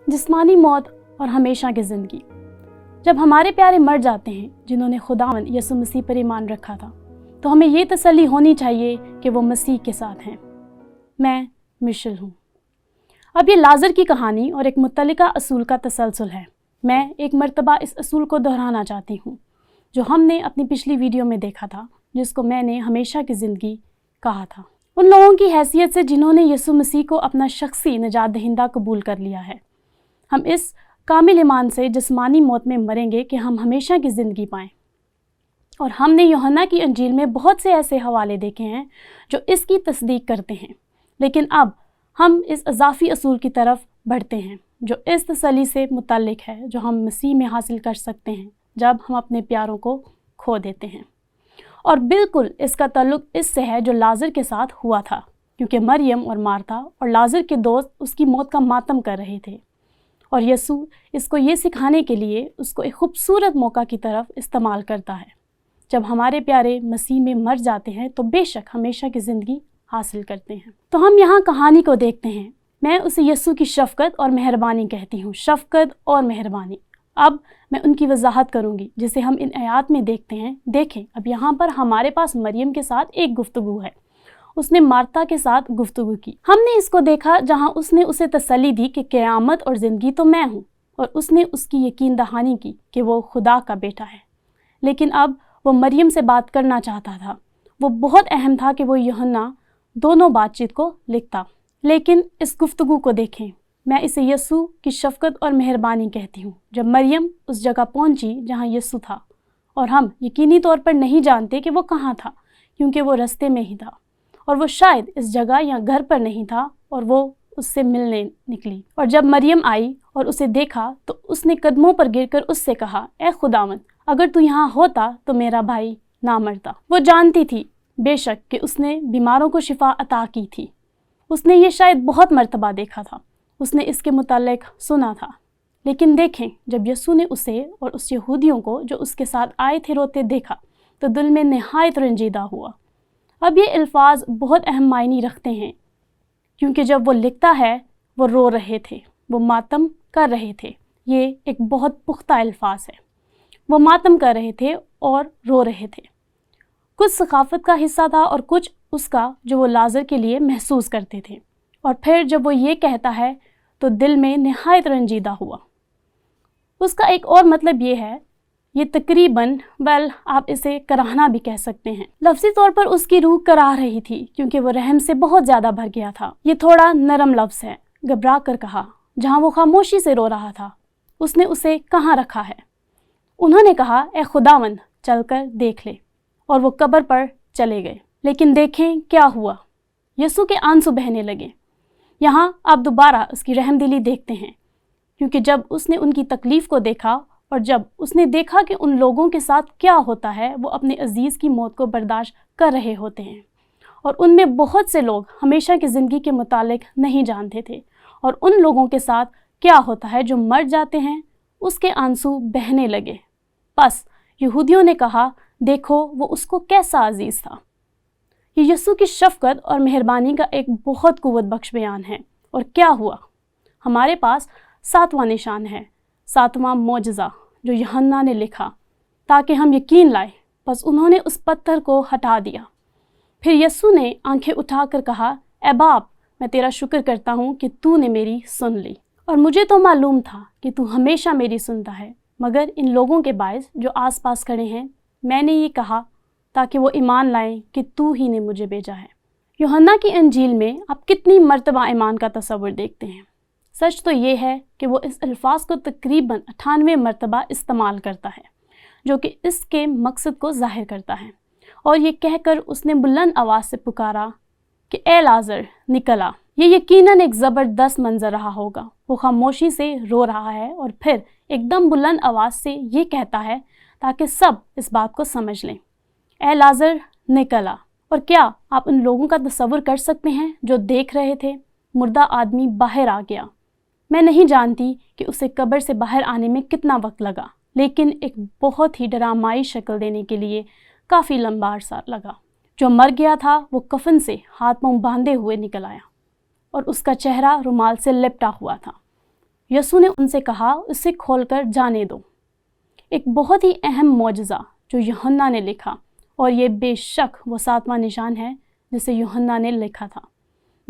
जिस्मानी मौत और हमेशा की ज़िंदगी। जब हमारे प्यारे मर जाते हैं जिन्होंने खुदावंद यीशु मसीह पर ईमान रखा था, तो हमें ये तसल्ली होनी चाहिए कि वो मसीह के साथ हैं। मैं मिशेल हूँ। अब ये लाजर की कहानी और एक मुतल्लिका असूल का तसलसल है। मैं एक मर्तबा इस असूल को दोहराना चाहती हूँ जो हमने अपनी पिछली वीडियो में देखा था, जिसको मैंने हमेशा की ज़िंदगी कहा था। उन लोगों की हैसियत से जिन्होंने यीशु मसीह को अपना शख्सी निजात दहिंदा कबूल कर लिया है। हम इस कामिल ईमान से जिस्मानी मौत में मरेंगे कि हम हमेशा की ज़िंदगी पाएँ। और हमने यूहन्ना की अंजील में बहुत से ऐसे हवाले देखे हैं जो इसकी तस्दीक करते हैं। लेकिन अब हम इस अज़ाफ़ी असूल की तरफ बढ़ते हैं जो इस तसल्ली से मुतल्लिक है जो हम मसीह में हासिल कर सकते हैं जब हम अपने प्यारों को खो देते हैं। और बिल्कुल इसका ताल्लुक़ इससे है जो लाजर के साथ हुआ था, क्योंकि मरियम और मार्था और लाजर के दोस्त उसकी मौत का मातम कर रहे थे। और यीशु इसको ये सिखाने के लिए उसको एक खूबसूरत मौका की तरफ इस्तेमाल करता है। जब हमारे प्यारे मसीह में मर जाते हैं तो बेशक हमेशा की ज़िंदगी हासिल करते हैं। तो हम यहाँ कहानी को देखते हैं। मैं उसे यीशु की शफ़क़त और मेहरबानी कहती हूँ, शफ़क़त और मेहरबानी। अब मैं उनकी वजाहत करूँगी जिसे हम इन आयात में देखते हैं। देखें, अब यहाँ पर हमारे पास मरियम के साथ एक गुफ्तगू है। उसने मार्था के साथ गुफ्तगू की। हमने इसको देखा जहाँ उसने उसे तसल्ली दी कि क़यामत और ज़िंदगी तो मैं हूँ, और उसने उसकी यकीन दहानी की कि वो खुदा का बेटा है। लेकिन अब वो मरियम से बात करना चाहता था। वो बहुत अहम था कि वो यूहन्ना दोनों बातचीत को लिखता। लेकिन इस गुफ्तगू को देखें। मैं इसे यीशु की शफ़क़त और मेहरबानी कहती हूँ। जब मरियम उस जगह पहुँची जहाँ यीशु था, और हम यकीनी तौर पर नहीं जानते कि वो कहाँ था, क्योंकि वो रास्ते में ही था, और वो शायद इस जगह या घर पर नहीं था, और वो उससे मिलने निकली। और जब मरियम आई और उसे देखा तो उसने कदमों पर गिरकर उससे कहा, ए खुदावंद, अगर तू यहाँ होता तो मेरा भाई ना मरता। वो जानती थी बेशक कि उसने बीमारों को शिफा अता की थी। उसने ये शायद बहुत मर्तबा देखा था, उसने इसके मुतालिक सुना था। लेकिन देखें, जब यीशु ने उसे और उस यहूदियों को जो उसके साथ आए थे रोते देखा तो दिल में नहायत रंजीदा हुआ। अब ये अल्फाज बहुत अहम मायने रखते हैं, क्योंकि जब वो लिखता है वो रो रहे थे, वो मातम कर रहे थे। ये एक बहुत पुख्ता अल्फाज है। वो मातम कर रहे थे और रो रहे थे। कुछ सकाफत का हिस्सा था और कुछ उसका जो वो लाजर के लिए महसूस करते थे। और फिर जब वो ये कहता है तो दिल में नहायत रंजीदा हुआ। उसका एक और मतलब ये है, ये तकरीबन आप इसे कराहना भी कह सकते हैं। लफ्ज़ी तौर पर उसकी रूह कराह रही थी, क्योंकि वो रहम से बहुत ज़्यादा भर गया था। ये थोड़ा नरम लफ्ज़ है। घबरा कर कहा, जहाँ वो खामोशी से रो रहा था। उसने उसे कहाँ रखा है? उन्होंने कहा, ए खुदावंद, चल कर देख ले। और वो कब्र पर चले गए। लेकिन देखें क्या हुआ, यीशु के आंसू बहने लगे। यहाँ आप दोबारा उसकी रहमदिली देखते हैं, क्योंकि जब उसने उनकी तकलीफ़ को देखा और जब उसने देखा कि उन लोगों के साथ क्या होता है, वो अपने अजीज़ की मौत को बर्दाश्त कर रहे होते हैं। और उनमें बहुत से लोग हमेशा की ज़िंदगी के मुतालिक नहीं जानते थे, और उन लोगों के साथ क्या होता है जो मर जाते हैं, उसके आंसू बहने लगे। बस यहूदियों ने कहा, देखो वो उसको कैसा अजीज़ था। ये यीशु की शफ़क़त और मेहरबानी का एक बहुत कुव्वत बख्श बयान है। और क्या हुआ? हमारे पास 7वां निशान है, 7वां मौजज़ा जो यूहन्ना ने लिखा ताकि हम यकीन लाए। बस उन्होंने उस पत्थर को हटा दिया। फिर यीशु ने आंखें उठाकर कहा, ए बाप, मैं तेरा शुक्र करता हूँ कि तूने मेरी सुन ली। और मुझे तो मालूम था कि तू हमेशा मेरी सुनता है, मगर इन लोगों के बायस जो आसपास खड़े हैं मैंने ये कहा ताकि वो ईमान लाएं कि तू ही ने मुझे भेजा है। यूहन्ना की अंजील में आप कितनी मर्तबा ईमान का तस्वुर देखते हैं। सच तो ये है कि वो इस अल्फाज को तकरीबन 98 मर्तबा इस्तेमाल करता है, जो कि इसके मकसद को ज़ाहिर करता है। और ये कहकर उसने बुलंद आवाज़ से पुकारा कि ए लाजर, निकल आ। ये यकीनन एक ज़बरदस्त मंजर रहा होगा। वो खामोशी से रो रहा है और फिर एकदम बुलंद आवाज़ से ये कहता है ताकि सब इस बात को समझ लें, ए लाजर, निकल आ। और क्या आप उन लोगों का तस्वुर कर सकते हैं जो देख रहे थे? मुर्दा आदमी बाहर आ गया। मैं नहीं जानती कि उसे कब्र से बाहर आने में कितना वक्त लगा, लेकिन एक बहुत ही डरामाई शक्ल देने के लिए काफ़ी लंबा अरसा लगा। जो मर गया था वो कफन से हाथ पांव बांधे हुए निकल आया और उसका चेहरा रुमाल से लिपटा हुआ था। यसू ने उनसे कहा, उसे खोलकर जाने दो। एक बहुत ही अहम मौजज़ा जो यूहन्ना ने लिखा, और ये बेशक वो 7वां निशान है जिसे यूहन्ना ने लिखा था।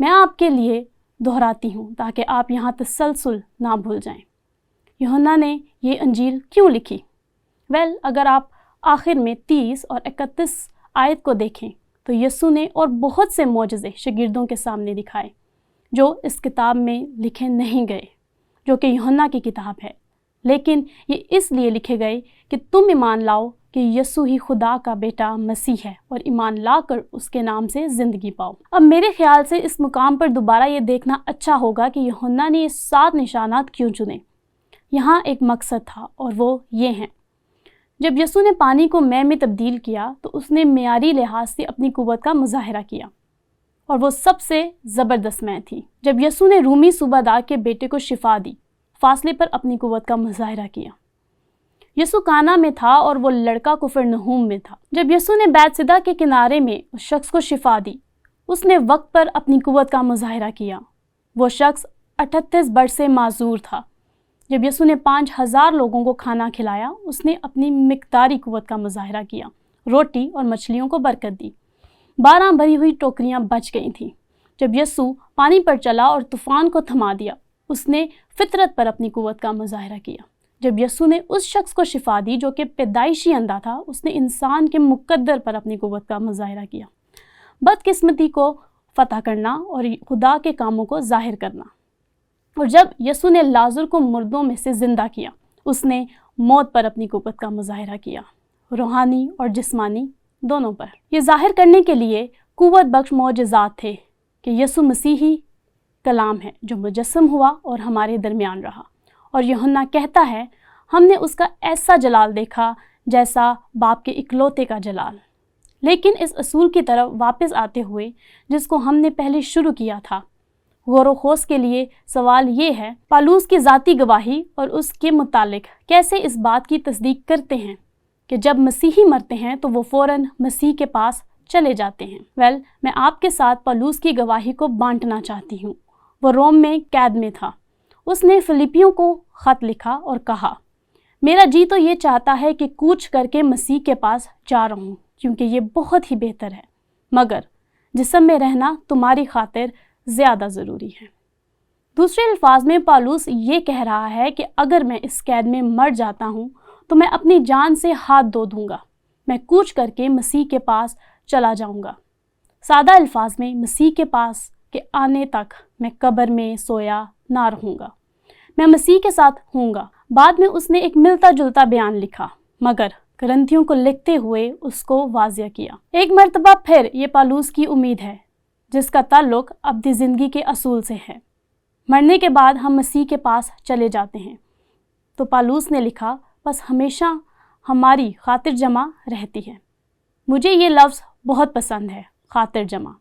मैं आपके लिए दोहराती हूँ ताकि आप यहाँ तसलसल ना भूल जाएं। यूहन्ना ने ये अंजील क्यों लिखी? अगर आप आखिर में 30 और 31 आयत को देखें तो यसू ने और बहुत से मौजज़े शागिर्दों के सामने दिखाए जो इस किताब में लिखे नहीं गए, जो कि यूहन्ना की किताब है, लेकिन ये इसलिए लिखे गए कि तुम ईमान लाओ कि यसू ही खुदा का बेटा मसीह है और ईमान लाकर उसके नाम से ज़िंदगी पाओ। अब मेरे ख्याल से इस मुकाम पर दोबारा ये देखना अच्छा होगा कि यूहन्ना ने ये 7 निशानात क्यों चुने। यहाँ एक मकसद था और वो ये हैं। जब यसू ने पानी को मैं में तब्दील किया तो उसने मेयारी लिहाज से अपनी कुव्वत का मुजाहरा किया और वो सबसे ज़बरदस्त मैं थी। जब यसू ने रूमी सूबादार के बेटे को शिफा दी, फासले पर अपनी कुव्वत का मुजाहरा किया। यसू काना में था और वो लड़का कुफरनहूम में था। जब यसू ने बैतसैदा के किनारे में उस शख्स को शिफा दी, उसने वक्त पर अपनी कुव्वत का मुजाहरा किया। वो शख्स 38 बरस से माजूर था। जब यसू ने 5000 लोगों को खाना खिलाया, उसने अपनी मिकदारी कुव्वत का मुजाहरा किया, रोटी और मछलियों को बरकत दी। 12 भरी हुई टोकरियां बच गई थीं। जब यसू पानी पर चला और तूफान को थमा दिया, उसने फितरत पर अपनी कुव्वत का मुजाहरा किया। जब यसू ने उस शख्स को शिफा दी जो कि पैदाइशी अंधा था, उसने इंसान के मुकद्दर पर अपनी कुव्वत का मुजाहरा किया। बदकिस्मती को फतह करना और खुदा के कामों को जाहिर करना। और जब यसू ने लाजर को मुर्दों में से ज़िंदा किया, उसने मौत पर अपनी कुव्वत का मुजाहरा किया, रूहानी और जिस्मानी दोनों पर। यह जाहिर करने के लिए कुव्वत बख्श मौजज़ात थे कि यसू मसीह ही कलाम है जो मुजस्सम हुआ और हमारे दरमियान रहा। और यूहन्ना कहता है, हमने उसका ऐसा जलाल देखा जैसा बाप के इकलौते का जलाल। लेकिन इस असूल की तरफ वापस आते हुए जिसको हमने पहले शुरू किया था, गौर व खोज के लिए सवाल ये है, पालूस की ज़ाती गवाही और उसके मुतालिक कैसे इस बात की तस्दीक करते हैं कि जब मसीही मरते हैं तो वो फ़ौरन मसीह के पास चले जाते हैं। मैं आपके साथ पालूस की गवाही को बांटना चाहती हूँ। वो रोम में कैद में था। उसने फिलिपियों को ख़त लिखा और कहा, मेरा जी तो ये चाहता है कि कूच करके मसीह के पास जा रहूं, क्योंकि ये बहुत ही बेहतर है, मगर जिस्म में रहना तुम्हारी खातिर ज़्यादा ज़रूरी है। दूसरे अल्फाज में पालूस ये कह रहा है कि अगर मैं इस कैद में मर जाता हूँ तो मैं अपनी जान से हाथ धो दूँगा, मैं कूच करके मसीह के पास चला जाऊँगा। सादा अल्फाज में मसीह के पास के आने तक मैं कब्र में सोया ना रहूँगा, मैं मसीह के साथ हूँगा। बाद में उसने एक मिलता जुलता बयान लिखा, मगर करंथियों को लिखते हुए उसको वाज़िया किया। एक मर्तबा फिर ये पालूस की उम्मीद है जिसका ताल्लुक अब्दी ज़िंदगी के असूल से है। मरने के बाद हम मसीह के पास चले जाते हैं। तो पालूस ने लिखा, बस हमेशा हमारी खातिर जमा रहती है। मुझे ये लफ्ज़ बहुत पसंद है, खातिर जमा।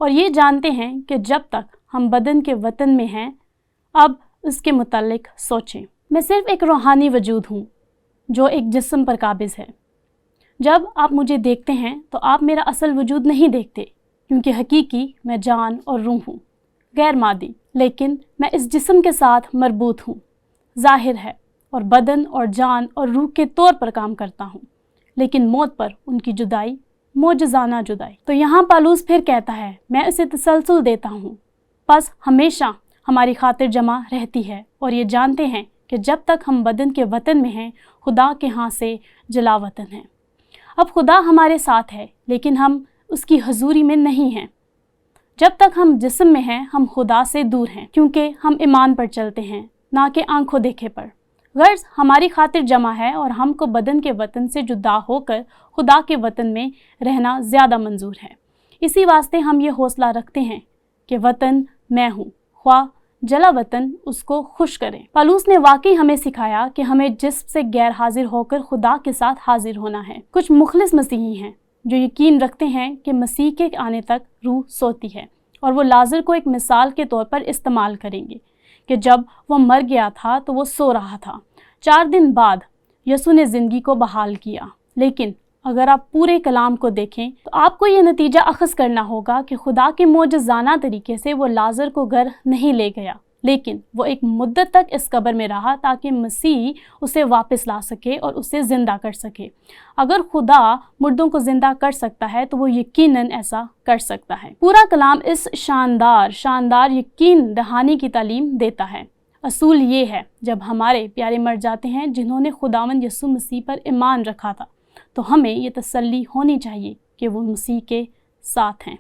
और ये जानते हैं कि जब तक हम बदन के वतन में हैं, अब उसके मुतालिक सोचें। मैं सिर्फ़ एक रूहानी वजूद हूँ जो एक जिस्म पर काबिज़ है। जब आप मुझे देखते हैं तो आप मेरा असल वजूद नहीं देखते, क्योंकि हकीकी मैं जान और रूह हूँ, गैर मादी, लेकिन मैं इस जिस्म के साथ मरबूत हूँ, ज़ाहिर है, और बदन और जान और रूह के तौर पर काम करता हूँ, लेकिन मौत पर उनकी जुदाई, मौजज़ाना जुदाई। तो यहाँ पालूस फिर कहता है, मैं इसे तसलसल देता हूँ, बस हमेशा हमारी खातिर जमा रहती है, और ये जानते हैं कि जब तक हम बदन के वतन में हैं, खुदा के यहाँ से जला वतन है। अब खुदा हमारे साथ है, लेकिन हम उसकी हजूरी में नहीं हैं। जब तक हम जिस्म में हैं, हम खुदा से दूर हैं, क्योंकि हम ईमान पर चलते हैं, ना कि आंखों देखे पर। गर्ज हमारी खातिर जमा है और हमको बदन के वतन से जुदा होकर खुदा के वतन में रहना ज़्यादा मंजूर है। इसी वास्ते हम ये हौसला रखते हैं कि वतन मैं हूँ, ख्वाह जला वतन उसको खुश करें। पालूस ने वाकई हमें सिखाया कि हमें जिस्म से गैर हाजिर होकर खुदा के साथ हाजिर होना है। कुछ मुखलिस मसीही हैं जो यकीन रखते हैं कि मसीह के आने तक रूह सोती है, और वो लाजर को एक मिसाल के तौर पर इस्तेमाल करेंगे कि जब वो मर गया था तो वो सो रहा था। 4 दिन बाद यसू ने ज़िंदगी को बहाल किया। लेकिन अगर आप पूरे कलाम को देखें तो आपको ये नतीजा अखज़ करना होगा कि खुदा के मौजज़ाना तरीके से वो लाजर को घर नहीं ले गया, لیکن وہ ایک مدت تک اس قبر میں رہا تاکہ مسیح اسے واپس لا سکے اور اسے زندہ کر سکے۔ اگر خدا مردوں کو زندہ کر سکتا ہے تو وہ یقیناً ایسا کر سکتا ہے۔ پورا کلام اس شاندار یقین دہانی کی تعلیم دیتا ہے۔ اصول یہ ہے، جب ہمارے پیارے مر جاتے ہیں جنہوں نے خداوند یسوع مسیح پر ایمان رکھا تھا، تو ہمیں یہ تسلی ہونی چاہیے کہ وہ مسیح کے ساتھ ہیں۔